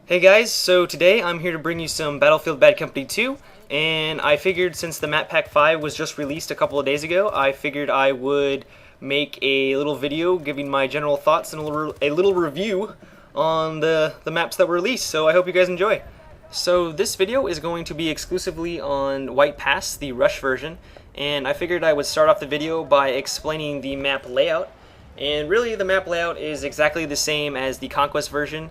Hey guys, so today I'm here to bring you some Battlefield Bad Company 2, and I figured since the Map Pack 5 was just released a couple of days ago, I figured I would make a little video giving my general thoughts and a little review on the maps that were released, so I hope you guys enjoy. So this video is going to be exclusively on White Pass, the Rush version, and I figured I would start off the video by explaining the map layout. And really the map layout is exactly the same as the Conquest version,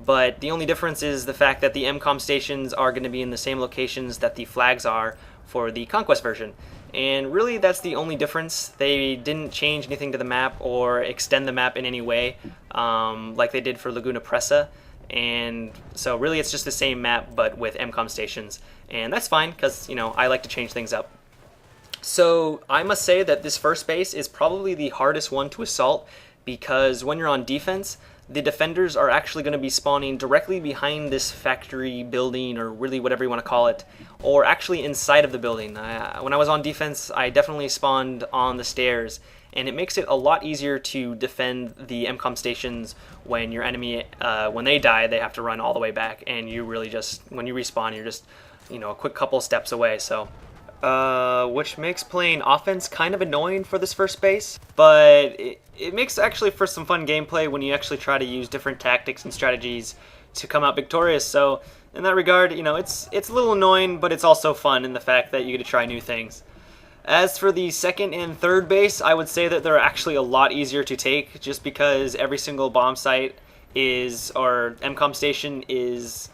but the only difference is the fact that the MCOM stations are going to be in the same locations that the flags are for the Conquest version. And really that's the only difference. They didn't change anything to the map or extend the map in any way like they did for Laguna Presa. And so really it's just the same map but with MCOM stations. And that's fine because, you know, I like to change things up. So I must say that this first base is probably the hardest one to assault because when you're on defense, the defenders are actually going to be spawning directly behind this factory building, or really whatever you want to call it, or actually inside of the building. When I was on defense, I definitely spawned on the stairs, and it makes it a lot easier to defend the MCOM stations when your enemy, when they die, they have to run all the way back, and you really just, when you respawn, you're just, you know, a quick couple steps away, so... which makes playing offense kind of annoying for this first base, but it makes actually for some fun gameplay when you actually try to use different tactics and strategies to come out victorious. So in that regard, you know, it's a little annoying, but it's also fun in the fact that you get to try new things. As for the second and third base, I would say that they're actually a lot easier to take just because every single bomb site is, or MCOM station is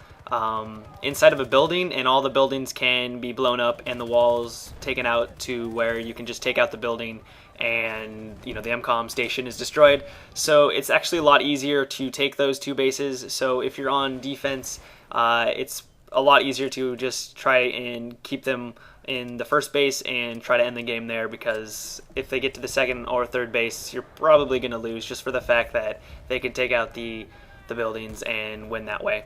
inside of a building, and all the buildings can be blown up and the walls taken out to where you can just take out the building and, you know, the MCOM station is destroyed. So it's actually a lot easier to take those two bases. So if you're on defense, it's a lot easier to just try and keep them in the first base and try to end the game there, because if they get to the second or third base, you're probably going to lose just for the fact that they can take out the buildings and win that way.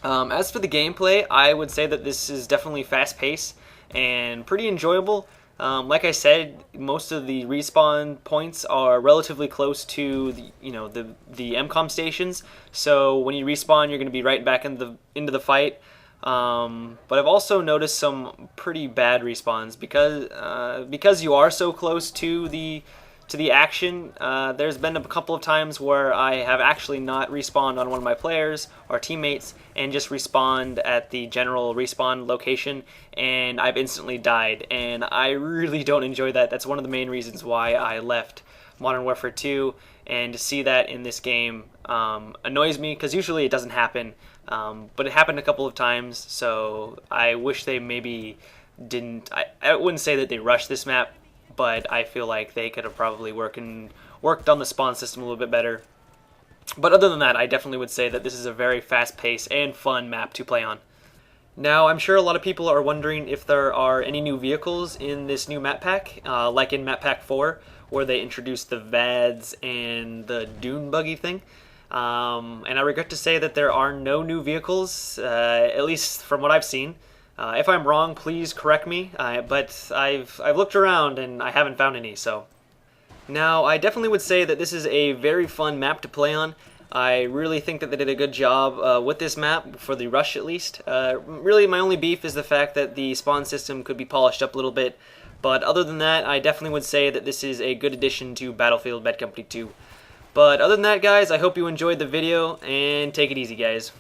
As for the gameplay, I would say that this is definitely fast-paced and pretty enjoyable. Like I said, most of the respawn points are relatively close to the MCOM stations. So when you respawn, you're going to be right back into the fight. But I've also noticed some pretty bad respawns because you are so close to the action. There's been a couple of times where I have actually not respawned on one of my players or teammates and just respawned at the general respawn location, and I've instantly died, and I really don't enjoy that. That's one of the main reasons why I left Modern Warfare 2, and to see that in this game annoys me because usually it doesn't happen, but it happened a couple of times, so I wish they maybe didn't. I wouldn't say that they rushed this map, but I feel like they could have probably worked on the spawn system a little bit better. But other than that, I definitely would say that this is a very fast-paced and fun map to play on. Now, I'm sure a lot of people are wondering if there are any new vehicles in this new map pack, like in Map Pack 4, where they introduced the VADs and the Dune buggy thing. And I regret to say that there are no new vehicles, at least from what I've seen. If I'm wrong, please correct me, but I've looked around and I haven't found any, so. Now, I definitely would say that this is a very fun map to play on. I really think that they did a good job with this map, for the Rush at least. Really, my only beef is the fact that the spawn system could be polished up a little bit, but other than that, I definitely would say that this is a good addition to Battlefield Bad Company 2. But other than that, guys, I hope you enjoyed the video, and take it easy, guys.